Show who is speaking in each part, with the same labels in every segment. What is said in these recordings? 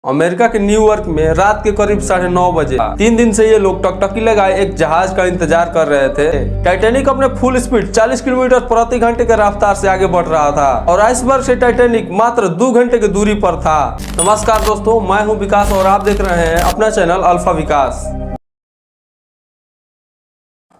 Speaker 1: America के New York में रात के करीब 9:30 बजे 3 दिन से ये लोग टकटकी लगाए एक जहाज का इंतजार कर रहे थे। टाइटैनिक अपने फुल स्पीड 40 किलोमीटर प्रति घंटे के रफ्तार से आगे बढ़ रहा था और आइसबर्ग से टाइटैनिक मात्र 2 घंटे की दूरी पर था। नमस्कार दोस्तों, मैं हूं विकास और आप देख रहे हैं अपना चैनल अल्फा विकास।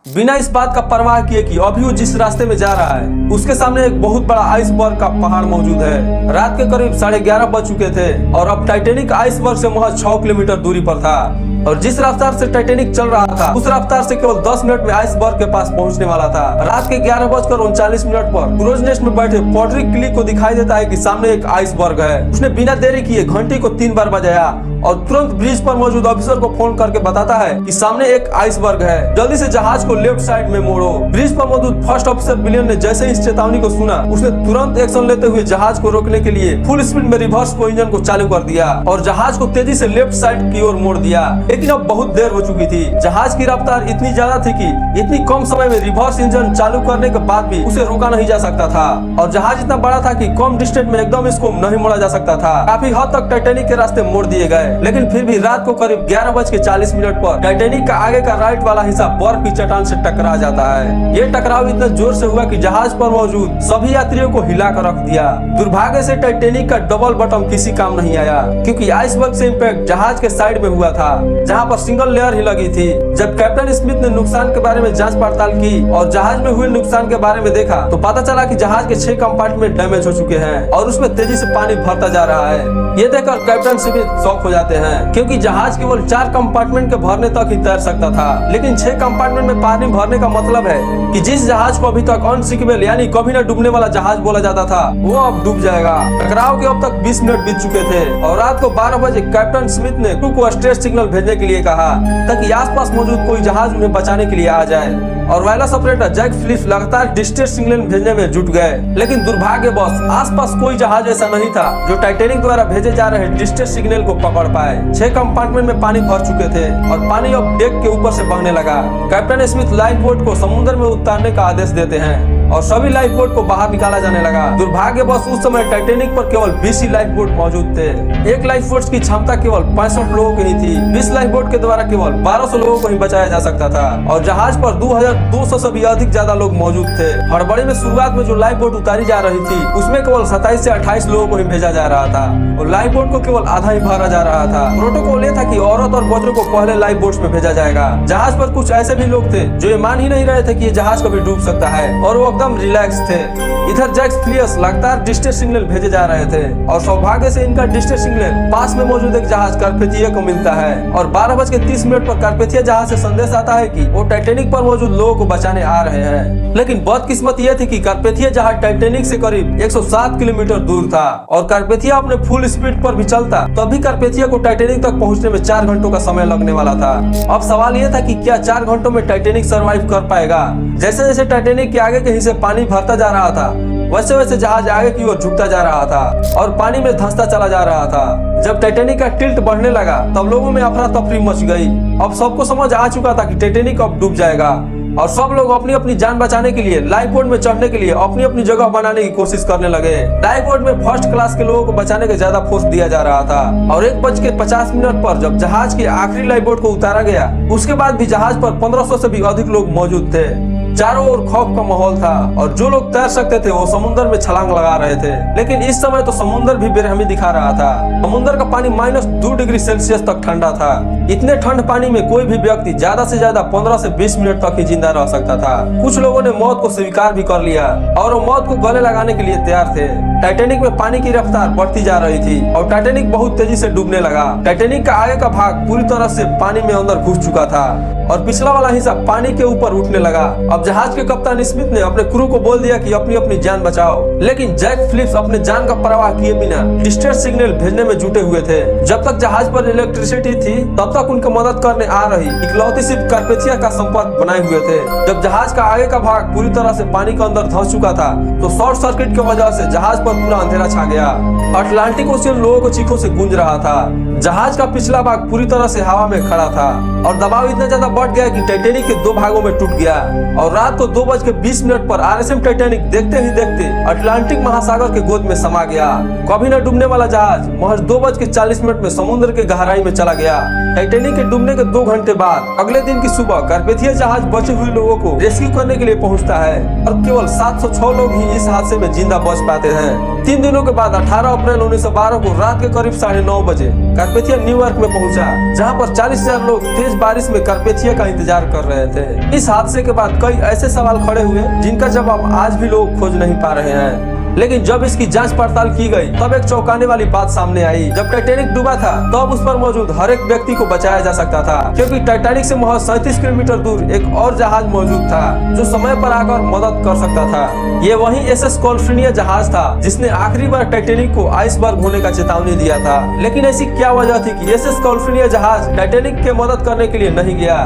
Speaker 1: बिना इस बात का परवाह किए कि अभी वो जिस रास्ते में जा रहा है उसके सामने एक बहुत बड़ा आइसबर्ग का पहाड़ मौजूद है। रात के करीब 11:30 बज चुके थे और अब टाइटैनिक आइसबर्ग से महज 6 किलोमीटर दूरी पर था और जिस रफ्तार से टाइटैनिक चल रहा था उस रफ्तार से केवल 10 मिनट में आइसबर्ग के पास पहुंचने वाला था। रात के 11:39 पर क्रूज नेस्ट में बैठे पॉड्रिक क्लिक को दिखाई देता है कि सामने एक आइसबर्ग है। उसने बिना देरी किए घंटी को 3 बार बजाया और तुरंत ब्रिज पर मौजूद ऑफिसर को फोन करके बताता है कि सामने एक आइसबर्ग है, जल्दी से जहाज को लेफ्ट साइड में मोड़ो। ब्रिज पर मौजूद फर्स्ट ऑफिसर विलियम ने जैसे ही इस चेतावनी को सुना उसने तुरंत एक्शन लेते हुए जहाज को रोकने के लिए फुल स्पीड में रिवर्स को इंजन को चालू कर दिया और जहाज को तेजी से लेफ्ट साइड की ओर मोड़ दिया। लेकिन अब बहुत देर हो चुकी थी। जहाज की रफ्तार इतनी ज्यादा थी कि इतनी कम समय में रिवर्स इंजन चालू करने के बाद भी उसे रोका नहीं जा सकता था और जहाज इतना बड़ा था कि कम डिस्टेंस में एकदम इसको नहीं मोड़ा जा सकता था। काफी हद तक टाइटैनिक के रास्ते मोड़ दिए गए, लेकिन फिर भी रात को करीब 11:40 पर टाइटैनिक का आगे का राइट वाला हिस्सा बर्फ की चट्टान से टकरा जाता है। ये टकराव इतना जोर से हुआ कि जहाज पर मौजूद सभी यात्रियों को हिला कर रख दिया। दुर्भाग्य से टाइटैनिक का डबल बटन किसी काम नहीं आया क्योंकि आइसबर्ग से इम्पैक्ट जहाज के साइड में हुआ था जहाँ पर सिंगल लेयर ही लगी थी। जब कैप्टन स्मिथ ने नुकसान के बारे में जांच पड़ताल की और जहाज में हुए नुकसान के बारे में देखा तो पता चला कि जहाज के 6 कंपार्टमेंट डैमेज हो चुके हैं और उसमें तेजी से पानी भरता जा रहा है। ये देखकर कैप्टन स्मिथ शॉक हो जाते हैं क्योंकि जहाज केवल 4 कंपार्टमेंट के भरने तक ही तैर सकता था, लेकिन 6 कंपार्टमेंट में पानी भरने का मतलब है कि जिस जहाज को अभी तक अनसिंकेबल यानी कभी न डूबने वाला जहाज बोला जाता था वो अब डूब जाएगा। टकराव के अब तक 20 मिनट बीत चुके थे और रात को 12 बजे कैप्टन स्मिथ ने क्रू को स्ट्रेस सिग्नल भेजने के लिए कहा ताकि आसपास मौजूद कोई जहाज उन्हें बचाने के लिए आ जाए और वायरलेस ऑपरेटर जैक फिलिप्स लगातार डिस्ट्रेस सिग्नल भेजने में जुट गए। लेकिन दुर्भाग्यवश आसपास कोई जहाज ऐसा नहीं था जो टाइटैनिक द्वारा भेजे जा रहे डिस्ट्रेस सिग्नल को पकड़ पाए। 6 कंपार्टमेंट में पानी भर चुके थे और पानी अब डेक के ऊपर से बहने लगा। कैप्टन स्मिथ लाइफ बोट को समुद्र में उतारने का आदेश देते हैं और सभी लाइफ बोट को बाहर निकाला जाने लगा। दुर्भाग्यवश उस समय टाइटैनिक पर केवल 20 ही लाइफ बोट मौजूद थे। एक लाइफ बोट की क्षमता केवल 65 लोगों की ही थी। 20 लाइफ बोट के द्वारा केवल 1200 लोगों को ही बचाया जा सकता था और जहाज पर 2200 से भी अधिक ज्यादा लोग मौजूद थे। हड़बड़ी में शुरुआत में जो लाइफ बोट उतारी जा रही थी उसमें केवल 27 से 28 लोगों को ही भेजा जा रहा था और लाइफ बोट को केवल आधा ही भरा जा रहा था। प्रोटोकॉल ये था कि औरत और बच्चों को पहले लाइफ बोट्स में भेजा जाएगा। जहाज पर कुछ ऐसे भी लोग थे जो ये मान ही नहीं रहे थे कि ये जहाज कभी डूब सकता है और वो एकदम रिलैक्स थे। इधर जैक फिलिप्स लगातार डिस्ट्रेस सिग्नल भेजे जा रहे थे और सौभाग्य से इनका डिस्ट्रेस सिग्नल पास में मौजूद एक जहाज कार्पेथिया को मिलता है और 12:30 पर कार्पेथिया जहाज से संदेश आता है कि वो टाइटैनिक पर मौजूद लोगों को बचाने आ रहे हैं। लेकिन बदकिस्मत यह थी कि कार्पेथिया जहाज टाइटैनिक से करीब 107 किलोमीटर दूर था और कार्पेथिया अपने फुल स्पीड पर भी चलता तभी कार्पेथिया को टाइटैनिक तक पहुंचने में 4 घंटों का समय लगने वाला था। अब सवाल यह था कि क्या 4 घंटों में टाइटैनिक सर्वाइव कर पाएगा। जैसे जैसे टाइटैनिक के आगे के हिस्से पानी भरता जा रहा था वैसे वैसे जहाज आगे की ओर झुकता जा रहा था और पानी में धंसता चला जा रहा था। जब टाइटैनिक का टिल्ट बढ़ने लगा तब लोगों में अफरा तफरी मच गई। अब सबको समझ आ चुका था कि टाइटैनिक अब डूब जाएगा और सब लोग अपनी अपनी जान बचाने के लिए लाइफ बोट में चढ़ने के लिए अपनी अपनी जगह बनाने की कोशिश करने लगे। लाइफ बोट में फर्स्ट क्लास के लोगों को बचाने का ज्यादा फोर्स दिया जा रहा था और 1:50 पर जब जहाज की आखिरी लाइफ बोट को उतारा गया उसके बाद भी जहाज पर 1500 से भी अधिक लोग मौजूद थे। चारों ओर खौफ का माहौल था और जो लोग तैर सकते थे वो समुद्र में छलांग लगा रहे थे। लेकिन इस समय तो समुद्र भी बेरहमी दिखा रहा था। समुद्र का पानी -2 डिग्री सेल्सियस तक ठंडा था। इतने ठंड पानी में कोई भी व्यक्ति ज्यादा से ज्यादा 15 से 20 मिनट तक ही जिंदा रह सकता था। कुछ लोगों ने मौत को स्वीकार भी कर लिया और वो मौत को गले लगाने के लिए तैयार थे। टाइटैनिक में पानी की रफ्तार बढ़ती जा रही थी और टाइटैनिक बहुत तेजी से डूबने लगा। टाइटैनिक का आगे का भाग पूरी तरह से पानी में अंदर घुस चुका था और पिछला वाला हिस्सा पानी के ऊपर उठने लगा। अब जहाज के कप्तान स्मिथ ने अपने क्रू को बोल दिया कि अपनी अपनी जान बचाओ, लेकिन जैक फिलिप्स अपने जान का परवाह किए बिना डिस्ट्रेस सिग्नल भेजने में जुटे हुए थे। जब तक जहाज पर इलेक्ट्रिसिटी थी तब तक उनकी मदद करने आ रही इकलौती शिप कार्पेथिया का संपर्क बनाए हुए थे। जब जहाज का आगे का भाग पूरी तरह से पानी के अंदर धंस चुका था तो शॉर्ट सर्किट की वजह से जहाज पर पूरा अंधेरा छा गया। अटलांटिक ओशियन लोगों को चीखों से गूंज रहा था। जहाज का पिछला भाग पूरी तरह से हवा में खड़ा था और दबाव इतना ज्यादा बढ़ गया कि टाइटैनिक के 2 भागों में टूट गया। और रात को 2:20 पर RSM टाइटैनिक देखते ही देखते अटलांटिक महासागर के गोद में समा गया। कभी न डूबने वाला जहाज महज 2:40 में समुद्र के गहराई में चला गया। टाइटैनिक के डूबने के 2 घंटे बाद अगले दिन की सुबह कार्पेथिया जहाज बचे हुए लोगों को रेस्क्यू करने के लिए पहुंचता है और केवल 706 लोग ही इस हादसे में जिंदा बच पाते हैं। 3 दिनों के बाद 18 अप्रैल 1912 को रात के करीब 9:30 बजे कार्पेथिया न्यूयॉर्क में पहुंचा, जहां पर 40,000 लोग तेज बारिश में कार्पेथिया का इंतजार कर रहे थे। इस हादसे के बाद कई ऐसे सवाल खड़े हुए जिनका जवाब आज भी लोग खोज नहीं पा रहे हैं। लेकिन जब इसकी जांच पड़ताल की गई तब एक चौंकाने वाली बात सामने आई। जब टाइटैनिक डूबा था तब उस पर मौजूद हर एक व्यक्ति को बचाया जा सकता था, क्योंकि टाइटैनिक से महज 37 किलोमीटर दूर एक और जहाज मौजूद था जो समय पर आकर मदद कर सकता था। ये वही SS कॉलिफोर्निया जहाज था जिसने आखिरी बार टाइटैनिक को आइसबर्ग होने का चेतावनी दिया था। लेकिन ऐसी क्या वजह थी कि SS कॉलिफोर्निया जहाज टाइटैनिक की मदद करने के लिए नहीं गया?